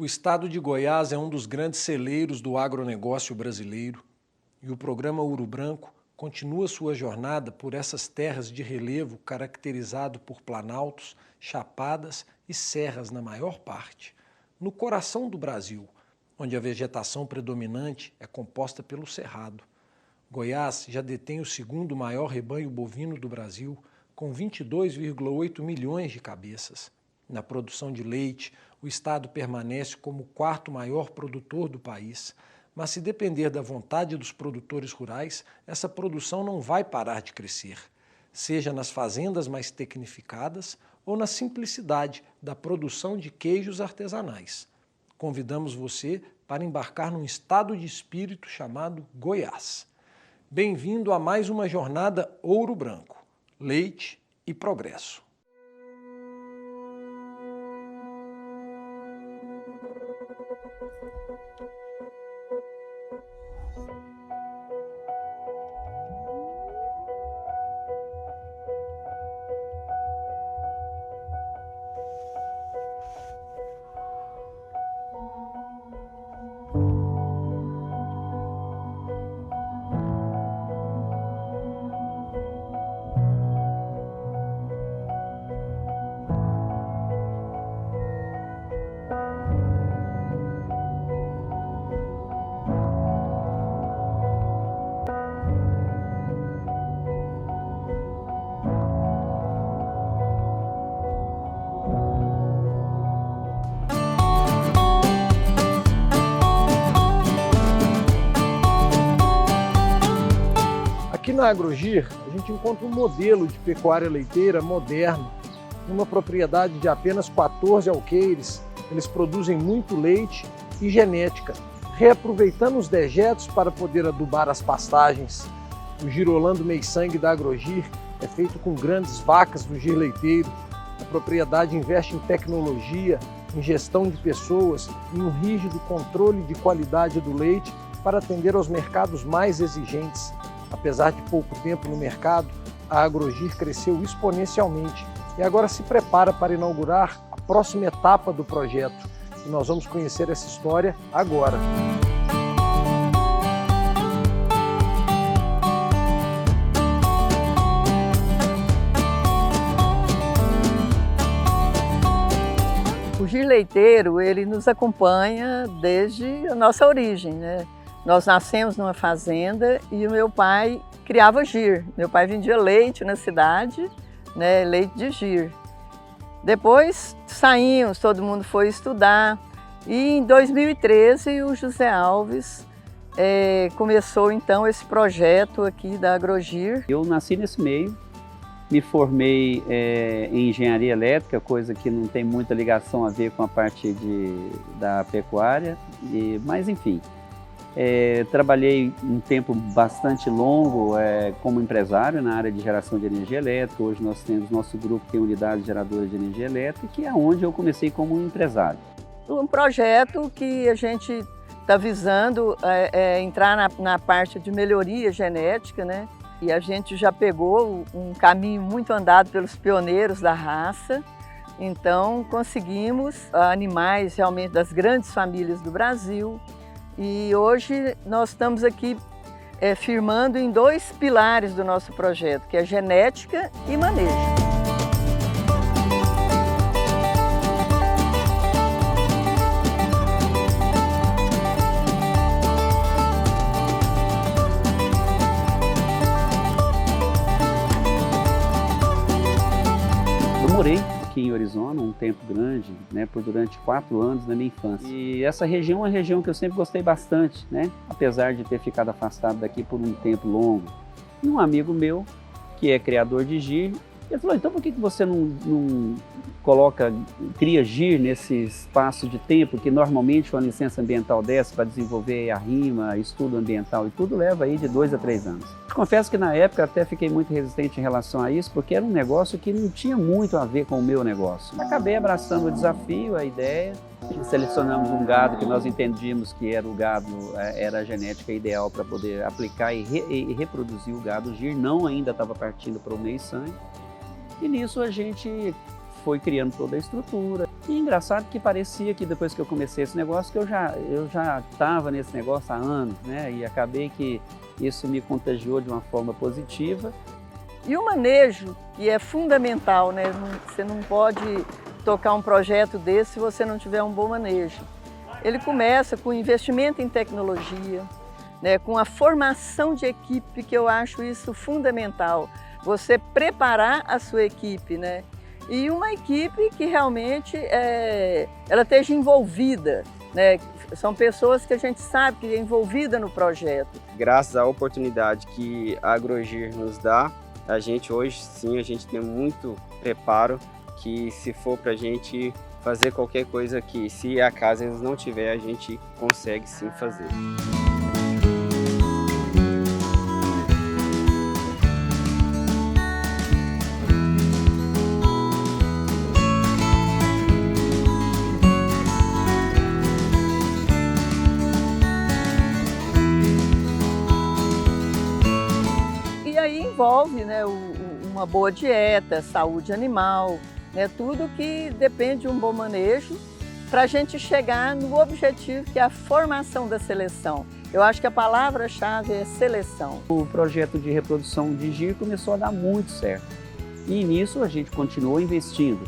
O estado de Goiás é um dos grandes celeiros do agronegócio brasileiro e o programa Ouro Branco continua sua jornada por essas terras de relevo caracterizado por planaltos, chapadas e serras na maior parte, no coração do Brasil, onde a vegetação predominante é composta pelo cerrado. Goiás já detém o segundo maior rebanho bovino do Brasil, com 22,8 milhões de cabeças. Na produção de leite, o estado permanece como o quarto maior produtor do país, mas se depender da vontade dos produtores rurais, essa produção não vai parar de crescer, seja nas fazendas mais tecnificadas ou na simplicidade da produção de queijos artesanais. Convidamos você para embarcar num estado de espírito chamado Goiás. Bem-vindo a mais uma jornada Ouro Branco, leite e progresso. Aqui na Agrogir, a gente encontra um modelo de pecuária leiteira moderno, numa propriedade de apenas 14 alqueires. Eles produzem muito leite e genética, reaproveitando os dejetos para poder adubar as pastagens. O girolando meio-sangue da Agrogir é feito com grandes vacas do gir leiteiro. A propriedade investe em tecnologia, em gestão de pessoas e um rígido controle de qualidade do leite para atender aos mercados mais exigentes. Apesar de pouco tempo no mercado, a Agrogir cresceu exponencialmente e agora se prepara para inaugurar a próxima etapa do projeto. E nós vamos conhecer essa história agora. O gir leiteiro, ele nos acompanha desde a nossa origem, né? Nós nascemos numa fazenda e o meu pai criava gir. Meu pai vendia leite na cidade, né, leite de gir. Depois saímos, todo mundo foi estudar e em 2013 o José Alves começou então esse projeto aqui da Agrogir. Eu nasci nesse meio, me formei em engenharia elétrica, coisa que não tem muita ligação a ver com a parte da pecuária, mas enfim. Trabalhei um tempo bastante longo como empresário na área de geração de energia elétrica. Hoje nós temos nosso grupo que tem unidade geradora de energia elétrica, que é onde eu comecei como empresário. Um projeto que a gente está visando entrar na parte de melhoria genética, né? E a gente já pegou um caminho muito andado pelos pioneiros da raça. Então conseguimos animais realmente das grandes famílias do Brasil. E hoje nós estamos aqui firmando em dois pilares do nosso projeto, que é genética e manejo. Eu morei aqui em Orizona um tempo grande, né, durante 4 anos na minha infância. E essa região é uma região que eu sempre gostei bastante, né, apesar de ter ficado afastado daqui por um tempo longo. E um amigo meu, que é criador de gir, ele falou, então por que você não cria gir nesse espaço de tempo que normalmente uma licença ambiental dessa para desenvolver a rima, estudo ambiental e tudo leva aí de 2 a 3 anos. Confesso que na época até fiquei muito resistente em relação a isso, porque era um negócio que não tinha muito a ver com o meu negócio. Acabei abraçando o desafio, a ideia, selecionamos um gado que nós entendíamos que era o gado, era a genética ideal para poder aplicar e reproduzir o gado. O gir não ainda estava partindo para o meio sangue. E nisso a gente foi criando toda a estrutura. E engraçado que parecia que depois que eu comecei esse negócio, que eu já estava nesse negócio há anos, né? E acabei que isso me contagiou de uma forma positiva. E o manejo, que é fundamental, né? Você não pode tocar um projeto desse se você não tiver um bom manejo. Ele começa com investimento em tecnologia, né? Com a formação de equipe, que eu acho isso fundamental. Você preparar a sua equipe, né? E uma equipe que realmente ela esteja envolvida, né? São pessoas que a gente sabe que é envolvida no projeto. Graças à oportunidade que a Agrogir nos dá, a gente hoje sim, a gente tem muito preparo, que se for para a gente fazer qualquer coisa aqui, se a casa eles não tiver, a gente consegue sim fazer. Envolve, né, uma boa dieta, saúde animal, né, tudo que depende de um bom manejo para a gente chegar no objetivo que é a formação da seleção. Eu acho que a palavra-chave é seleção. O projeto de reprodução de gir começou a dar muito certo e nisso a gente continuou investindo.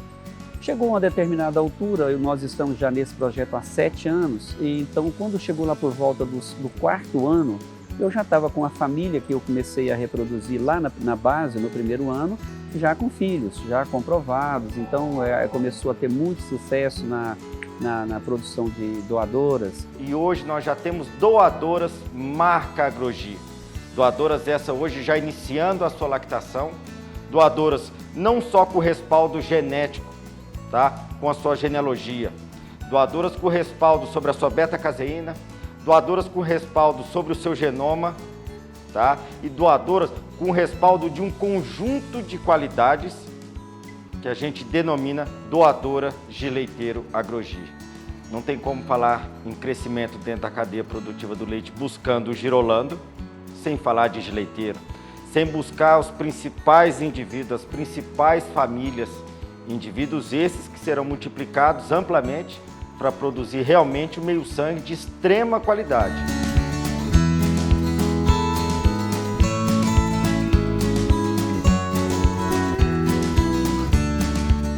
Chegou a uma determinada altura, nós estamos já nesse projeto há 7 anos, e então quando chegou lá por volta do 4º ano, eu já estava com a família que eu comecei a reproduzir lá na base, no 1º ano, já com filhos, já comprovados. Então começou a ter muito sucesso na produção de doadoras. E hoje nós já temos doadoras marca Agrogir. Doadoras essa hoje já iniciando a sua lactação. Doadoras não só com respaldo genético, tá? Com a sua genealogia. Doadoras com respaldo sobre a sua beta-caseína. Doadoras com respaldo sobre o seu genoma, tá? E doadoras com respaldo de um conjunto de qualidades que a gente denomina doadora Gir Leiteiro Agrogir. Não tem como falar em crescimento dentro da cadeia produtiva do leite buscando o girolando, sem falar de Gir Leiteiro, sem buscar os principais indivíduos, as principais famílias, indivíduos esses que serão multiplicados amplamente para produzir realmente um meio-sangue de extrema qualidade.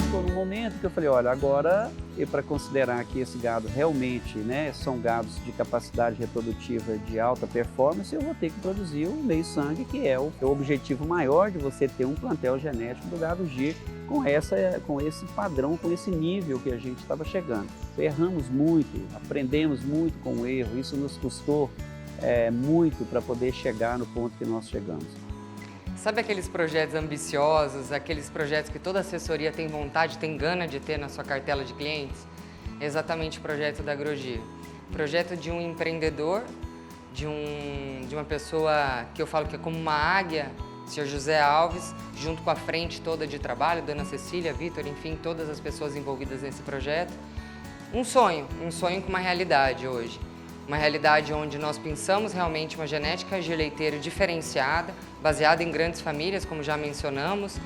Estou num momento que eu falei, olha, agora, para considerar que esse gado realmente, né, são gados de capacidade reprodutiva de alta performance, eu vou ter que produzir o meio-sangue, que é o objetivo maior de você ter um plantel genético do gado gir, com esse padrão, com esse nível que a gente estava chegando. Erramos muito, aprendemos muito com o erro, isso nos custou muito para poder chegar no ponto que nós chegamos. Sabe aqueles projetos ambiciosos, aqueles projetos que toda assessoria tem vontade, tem gana de ter na sua cartela de clientes? É exatamente o projeto da Agrogir. Projeto de um empreendedor, de uma pessoa que eu falo que é como uma águia, Sr. José Alves, junto com a frente toda de trabalho, Dona Cecília, Vitor, enfim, todas as pessoas envolvidas nesse projeto. Um sonho com uma realidade hoje. Uma realidade onde nós pensamos realmente uma genética Gir Leiteiro diferenciada, baseada em grandes famílias, como já mencionamos,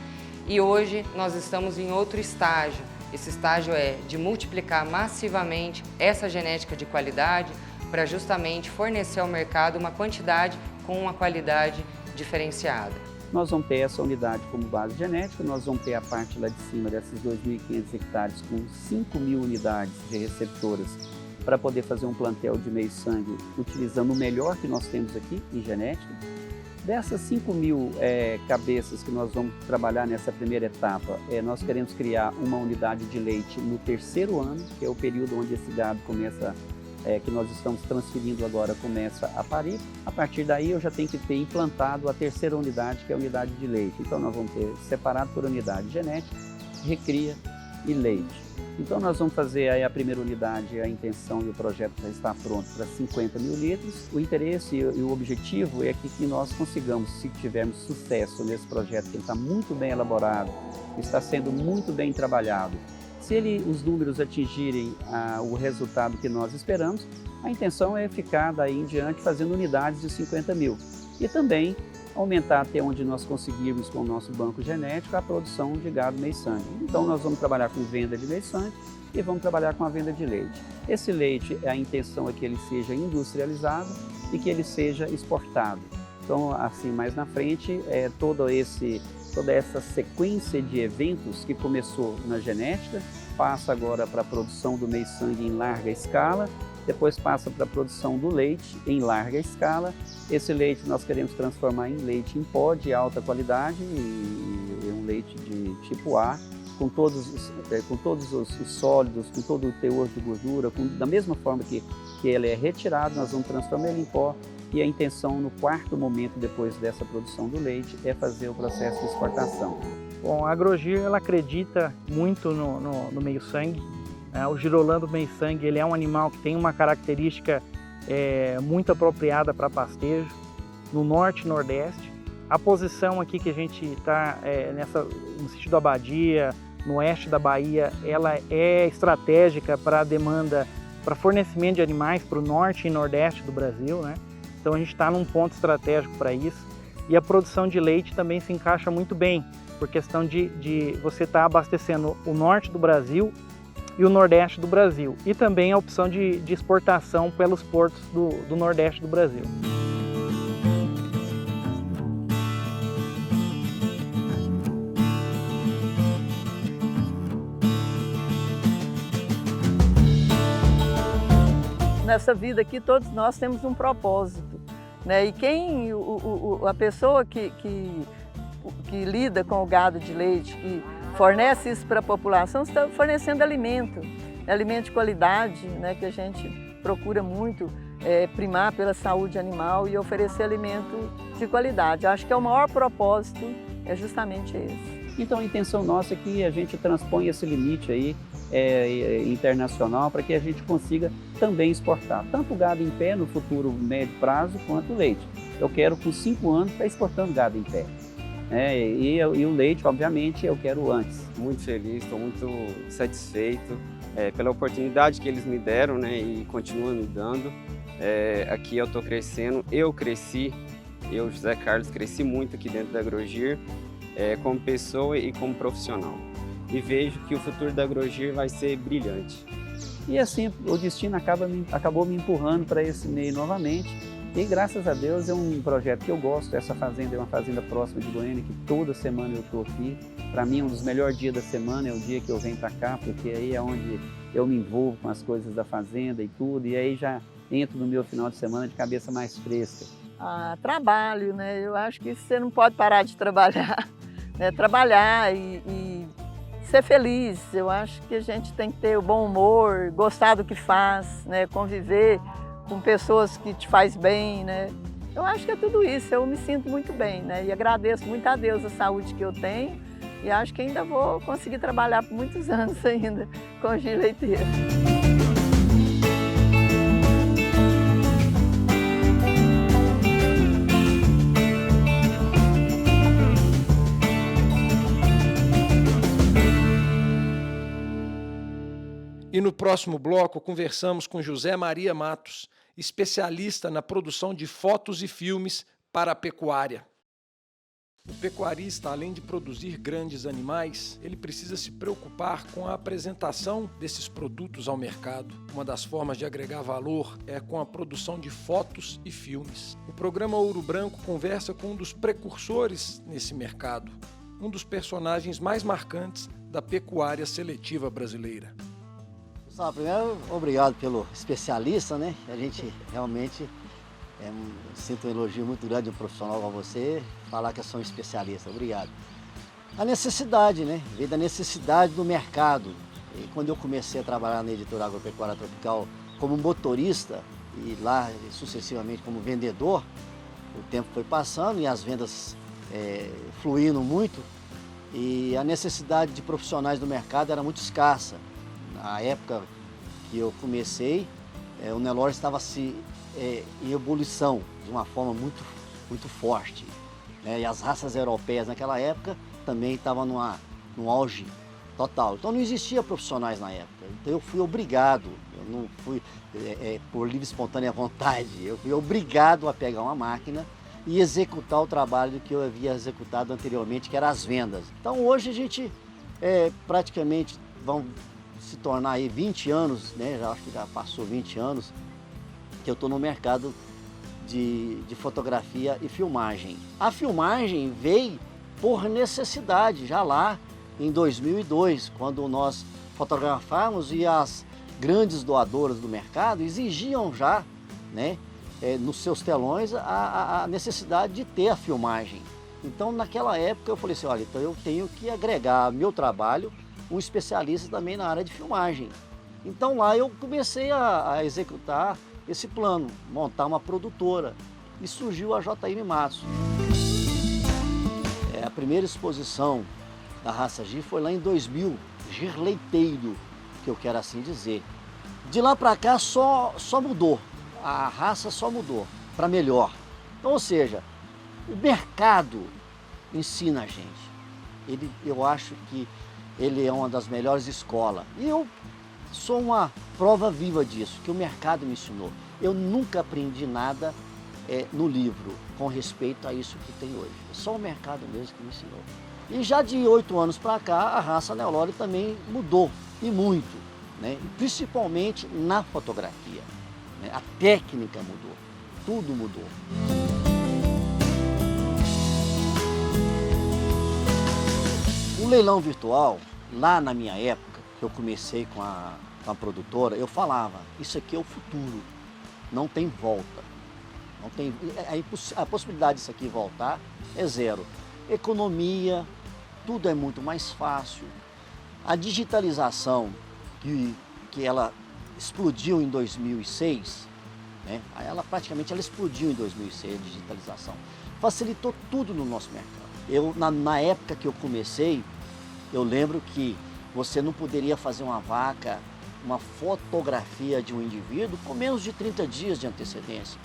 e hoje nós estamos em outro estágio. Esse estágio é de multiplicar massivamente essa genética de qualidade para justamente fornecer ao mercado uma quantidade com uma qualidade diferenciada. Nós vamos ter essa unidade como base genética, nós vamos ter a parte lá de cima desses 2.500 hectares com 5.000 unidades de receptoras para poder fazer um plantel de meio-sangue utilizando o melhor que nós temos aqui em genética. Dessas 5.000 cabeças que nós vamos trabalhar nessa primeira etapa, nós queremos criar uma unidade de leite no 3º ano, que é o período onde esse gado começa, que nós estamos transferindo agora, começa a parir. A partir daí eu já tenho que ter implantado a 3ª unidade, que é a unidade de leite. Então nós vamos ter separado por unidade genética, recria e leite. Então nós vamos fazer aí a primeira unidade, a intenção e o projeto já está pronto para 50.000 litros. O interesse e o objetivo é que nós consigamos, se tivermos sucesso nesse projeto, que está muito bem elaborado, está sendo muito bem trabalhado, se os números atingirem o resultado que nós esperamos, a intenção é ficar daí em diante fazendo unidades de 50.000. E também aumentar até onde nós conseguirmos com o nosso banco genético a produção de gado meio-sangue. Então nós vamos trabalhar com venda de meio-sangue e vamos trabalhar com a venda de leite. Esse leite, a intenção é que ele seja industrializado e que ele seja exportado. Então, assim, mais na frente, toda essa sequência de eventos que começou na genética, passa agora para a produção do meio-sangue em larga escala, depois passa para a produção do leite em larga escala. Esse leite nós queremos transformar em leite em pó de alta qualidade e um leite de tipo A, com todos os sólidos, com todo o teor de gordura, da mesma forma que ele é retirado, nós vamos transformar ele em pó. E a intenção no quarto momento depois dessa produção do leite é fazer o processo de exportação. Bom, a Agrogir ela acredita muito no meio-sangue. O girolando meio-sangue ele é um animal que tem uma característica muito apropriada para pastejo no norte e nordeste. A posição aqui que a gente está no sítio da Abadia, no oeste da Bahia, ela é estratégica para a demanda, para fornecimento de animais para o norte e nordeste do Brasil, né? Então a gente está num ponto estratégico para isso. E a produção de leite também se encaixa muito bem, por questão de você estar abastecendo o norte do Brasil e o nordeste do Brasil. E também a opção de exportação pelos portos do nordeste do Brasil. Nessa vida aqui, todos nós temos um propósito, né? E a pessoa que lida com o gado de leite, que fornece isso para a população, está fornecendo alimento de qualidade, né? Que a gente procura muito primar pela saúde animal e oferecer alimento de qualidade. Acho que o maior propósito é justamente esse. Então a intenção nossa é que a gente transponha esse limite aí internacional para que a gente consiga também exportar tanto o gado em pé no futuro médio prazo quanto o leite. Eu quero com 5 anos estar exportando gado em pé. E o leite, obviamente, eu quero antes. Muito feliz, estou muito satisfeito pela oportunidade que eles me deram, né, e continuam me dando. Aqui eu estou crescendo, eu, José Carlos, cresci muito aqui dentro da Agrogir, como pessoa e como profissional. E vejo que o futuro da Agrogir vai ser brilhante. E assim, o destino acabou me empurrando para esse meio novamente. E graças a Deus é um projeto que eu gosto. Essa fazenda é uma fazenda próxima de Goiânia, que toda semana eu estou aqui. Para mim, um dos melhores dias da semana é o dia que eu venho para cá, porque aí é onde eu me envolvo com as coisas da fazenda e tudo. E aí já entro no meu final de semana de cabeça mais fresca. Trabalho, né? Eu acho que você não pode parar de trabalhar, né? Trabalhar e ser feliz. Eu acho que a gente tem que ter o bom humor, gostar do que faz, né? Conviver com pessoas que te faz bem, né? Eu acho que é tudo isso. Eu me sinto muito bem, né? E agradeço muito a Deus a saúde que eu tenho e acho que ainda vou conseguir trabalhar por muitos anos ainda com o Gir Leiteiro. E no próximo bloco conversamos com José Maria Matos, especialista na produção de fotos e filmes para a pecuária. O pecuarista, além de produzir grandes animais, ele precisa se preocupar com a apresentação desses produtos ao mercado. Uma das formas de agregar valor é com a produção de fotos e filmes. O programa Ouro Branco conversa com um dos precursores nesse mercado, um dos personagens mais marcantes da pecuária seletiva brasileira. Primeiro, obrigado pelo especialista, né? A gente realmente sinto um elogio muito grande de um profissional como você, falar que eu sou um especialista. Obrigado. A necessidade, né? Veio da necessidade do mercado. E quando eu comecei a trabalhar na Editora Agropecuária Tropical como motorista e lá sucessivamente como vendedor, o tempo foi passando e as vendas fluindo muito e a necessidade de profissionais do mercado era muito escassa. Na época que eu comecei, o Nelore estava em ebulição de uma forma muito forte, né? E as raças europeias naquela época também estavam num auge total. Então não existia profissionais na época. Então eu fui obrigado, eu não fui por livre e espontânea vontade, eu fui obrigado a pegar uma máquina e executar o trabalho que eu havia executado anteriormente, que era as vendas. Então hoje a gente praticamente vão se tornar aí 20 anos, né? Já acho que já passou 20 anos que eu estou no mercado de fotografia e filmagem. A filmagem veio por necessidade, já lá em 2002, quando nós fotografávamos e as grandes doadoras do mercado exigiam já, né, nos seus telões a necessidade de ter a filmagem. Então naquela época eu falei assim, olha, então eu tenho que agregar ao meu trabalho um especialista também na área de filmagem. Então lá eu comecei a executar esse plano, montar uma produtora, e surgiu a JM Matos. A primeira exposição da raça Gir foi lá em 2000, Gir leiteiro, que eu quero assim dizer. De lá para cá só mudou, a raça só mudou para melhor. Então, ou seja, o mercado ensina a gente. Eu acho que ele é uma das melhores escolas. E eu sou uma prova viva disso, que o mercado me ensinou. Eu nunca aprendi nada no livro com respeito a isso que tem hoje. É só o mercado mesmo que me ensinou. E já de 8 anos para cá, a raça Nelore também mudou, e muito, né? Principalmente na fotografia, né? A técnica mudou, tudo mudou. O leilão virtual, lá na minha época, que eu comecei com a produtora, eu falava, isso aqui é o futuro, não tem volta. Não tem, a possibilidade disso aqui voltar é zero. Economia, tudo é muito mais fácil. A digitalização, que ela explodiu em 2006, né? Ela praticamente explodiu em 2006, a digitalização. Facilitou tudo no nosso mercado. Na época que eu comecei, eu lembro que você não poderia fazer uma fotografia de um indivíduo com menos de 30 dias de antecedência.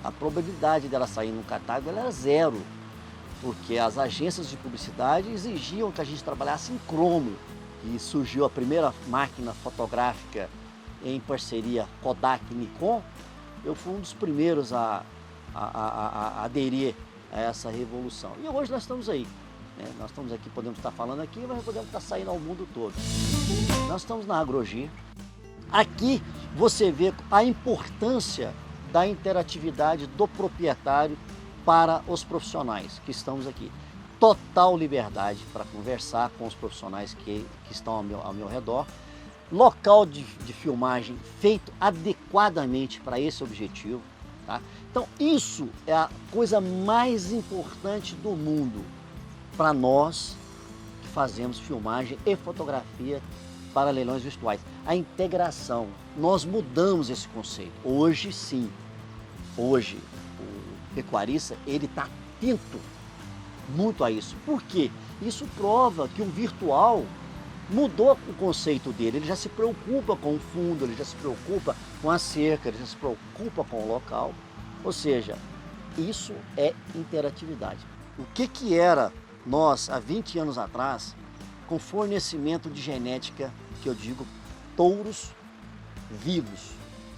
A probabilidade dela sair no catálogo era zero, porque as agências de publicidade exigiam que a gente trabalhasse em cromo. E surgiu a primeira máquina fotográfica em parceria Kodak e Nikon. Eu fui um dos primeiros a aderir a essa revolução. E hoje nós estamos aí. Nós estamos aqui, podemos estar falando aqui, mas podemos estar saindo ao mundo todo. Nós estamos na AgroGir. Aqui você vê a importância da interatividade do proprietário para os profissionais que estamos aqui. Total liberdade para conversar com os profissionais que estão ao meu redor. Local de filmagem feito adequadamente para esse objetivo. Tá? Então isso é a coisa mais importante do mundo para nós que fazemos filmagem e fotografia para leilões virtuais. A integração, nós mudamos esse conceito. Hoje sim, hoje o pecuarista ele está atento muito a isso. Por quê? Isso prova que o virtual mudou o conceito dele. Ele já se preocupa com o fundo, ele já se preocupa com a cerca, ele já se preocupa com o local. Ou seja, isso é interatividade. O que era nós, há 20 anos atrás, com fornecimento de genética, que eu digo, touros vivos.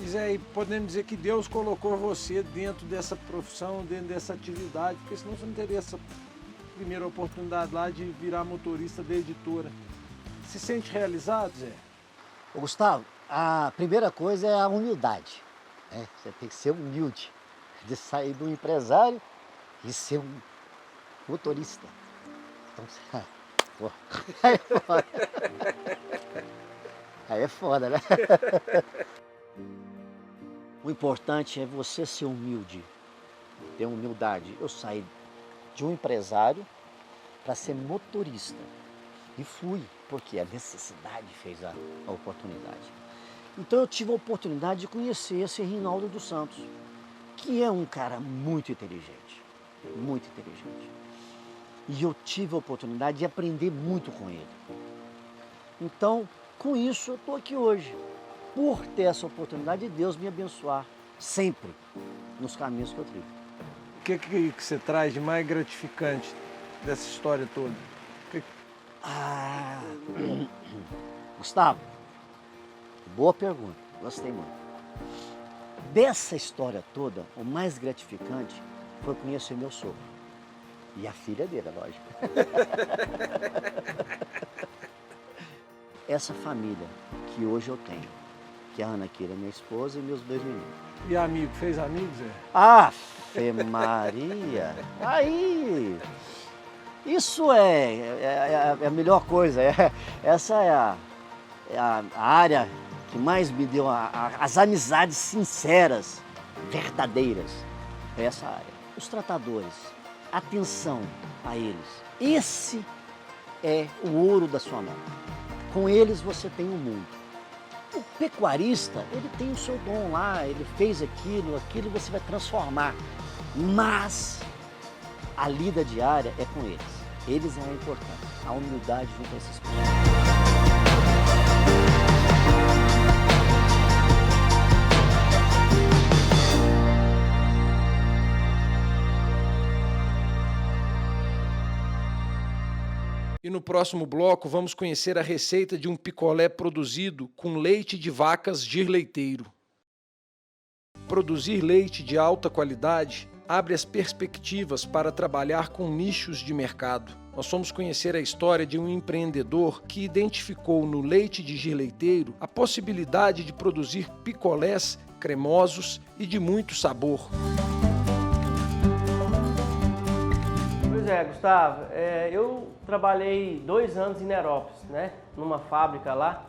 Zé, podemos dizer que Deus colocou você dentro dessa profissão, dentro dessa atividade, porque senão você não teria essa primeira oportunidade lá de virar motorista da editora. Se sente realizado, Zé? Ô, Gustavo, a primeira coisa é a humildade. Né? Você tem que ser humilde, de sair do empresário e ser um motorista. Então, aí é foda. Aí é foda, né? O importante é você ser humilde, ter humildade. Eu saí de um empresário para ser motorista e fui, porque a necessidade fez a oportunidade. Então eu tive a oportunidade de conhecer esse Rinaldo dos Santos, que é um cara muito inteligente, muito inteligente. E eu tive a oportunidade de aprender muito com ele. Então, com isso, eu estou aqui hoje, por ter essa oportunidade de Deus me abençoar, sempre, nos caminhos que eu trilho. O que você traz de mais gratificante dessa história toda? Gustavo, boa pergunta, gostei muito. Dessa história toda, o mais gratificante foi conhecer meu sogro. E a filha dele, é lógico. Essa família que hoje eu tenho, que é a Ana Kira, minha esposa, e meus 2 meninos. E amigo, fez amigos, Zé? Ave Maria! Aí! Isso é a melhor coisa. Essa é a área que mais me deu as amizades sinceras, verdadeiras. É essa área. Os tratadores, atenção a eles. Esse é o ouro da sua mão. Com eles você tem o mundo. O pecuarista, ele tem o seu dom lá, ele fez aquilo você vai transformar. Mas a lida diária é com eles. Eles é a importância, a humildade junto a esses povos. E no próximo bloco vamos conhecer a receita de um picolé produzido com leite de vacas Gir Leiteiro. Produzir leite de alta qualidade abre as perspectivas para trabalhar com nichos de mercado. Nós vamos conhecer a história de um empreendedor que identificou no leite de Gir Leiteiro a possibilidade de produzir picolés cremosos e de muito sabor. Pois é, Gustavo, eu trabalhei 2 anos em Nerópolis, né, numa fábrica lá,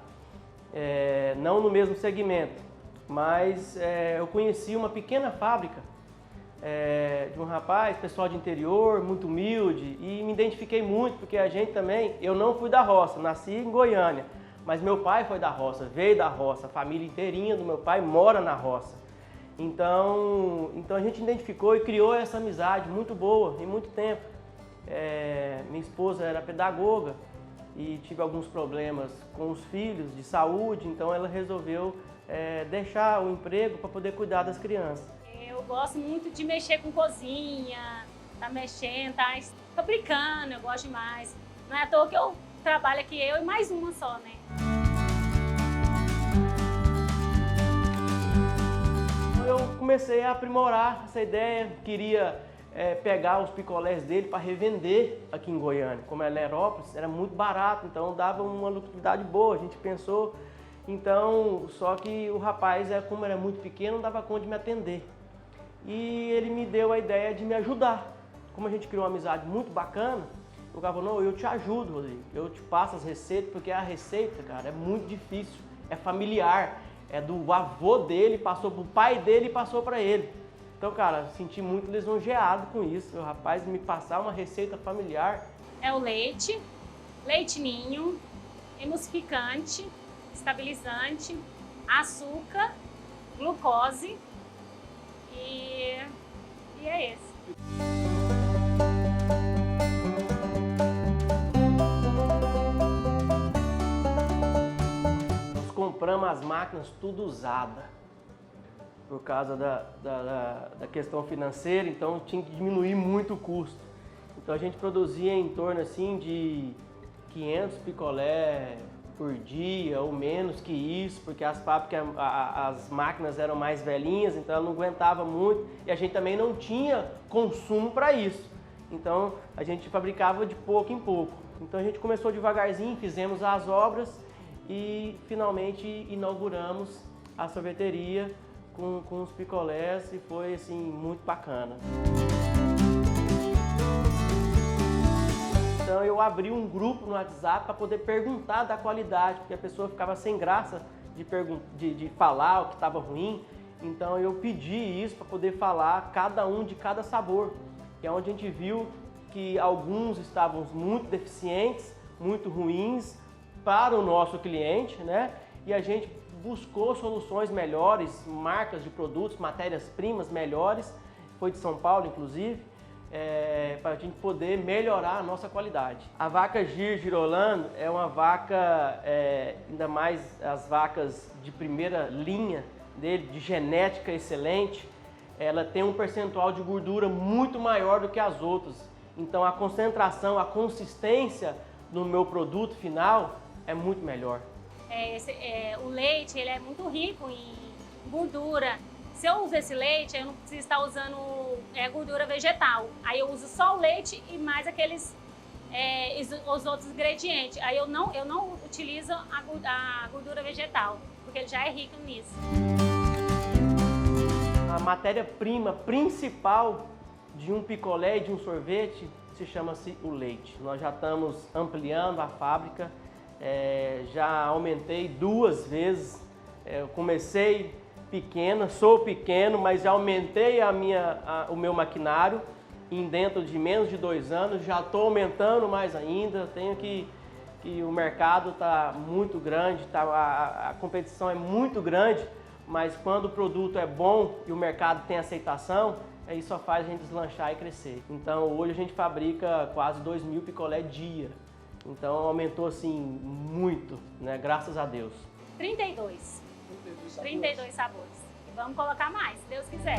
não no mesmo segmento, mas eu conheci uma pequena fábrica de um rapaz, pessoal de interior, muito humilde, e me identifiquei muito, porque a gente também, eu não fui da roça, nasci em Goiânia, mas meu pai foi da roça, veio da roça, a família inteirinha do meu pai mora na roça. Então a gente identificou e criou essa amizade muito boa em muito tempo. Minha esposa era pedagoga e tive alguns problemas com os filhos de saúde, então ela resolveu deixar o emprego para poder cuidar das crianças. Eu gosto muito de mexer com cozinha, tá mexendo, tá fabricando, eu gosto demais. Não é à toa que eu trabalho aqui, eu e mais uma só, né? Eu comecei a aprimorar essa ideia, queria pegar os picolés dele para revender aqui em Goiânia. Como é Nerópolis, era muito barato, então dava uma lucratividade boa, a gente pensou. Então, só que o rapaz, como era muito pequeno, não dava conta de me atender. E ele me deu a ideia de me ajudar. Como a gente criou uma amizade muito bacana, o cara falou, não, eu te ajudo, Rodrigo, eu te passo as receitas, porque a receita, cara, é muito difícil, é familiar, é do avô dele, passou pro pai dele e passou para ele. Então, cara, senti muito lisonjeado com isso, o rapaz me passar uma receita familiar. É o leite, leite ninho, emulsificante, estabilizante, açúcar, glucose e é esse. Nós compramos as máquinas tudo usada por causa da questão financeira, então tinha que diminuir muito o custo. Então a gente produzia em torno assim de 500 picolé por dia ou menos que isso, porque as fábricas, as máquinas eram mais velhinhas, então ela não aguentava muito e a gente também não tinha consumo para isso. Então a gente fabricava de pouco em pouco. Então a gente começou devagarzinho, fizemos as obras e finalmente inauguramos a sorveteria com os picolés e foi assim muito bacana. Então eu abri um grupo no WhatsApp para poder perguntar da qualidade, porque a pessoa ficava sem graça de falar o que estava ruim. Então eu pedi isso para poder falar cada um de cada sabor, que é onde a gente viu que alguns estavam muito deficientes, muito ruins para o nosso cliente, né? E a gente buscou soluções melhores, marcas de produtos, matérias-primas melhores, foi de São Paulo inclusive, para a gente poder melhorar a nossa qualidade. A vaca Gir Girolando é uma vaca, ainda mais as vacas de primeira linha dele, de genética excelente, ela tem um percentual de gordura muito maior do que as outras. Então a concentração, a consistência no meu produto final é muito melhor. O leite ele é muito rico em gordura, Se eu uso esse leite, eu não preciso estar usando gordura vegetal. Aí eu uso só o leite e mais os outros ingredientes. Aí eu não utilizo a gordura vegetal, porque ele já é rico nisso. A matéria-prima principal de um picolé e de um sorvete chama-se o leite. Nós já estamos ampliando a fábrica, já aumentei 2 vezes. Eu comecei pequena, sou pequeno, mas já aumentei o meu maquinário em dentro de menos de 2 anos, já estou aumentando mais ainda. Tenho que o mercado está muito grande, a competição é muito grande, mas quando o produto é bom e o mercado tem aceitação, isso só faz a gente deslanchar e crescer. Então hoje a gente fabrica quase 2.000 picolé dia. Então aumentou assim muito, né? Graças a Deus. 32 sabores. E vamos colocar mais, se Deus quiser.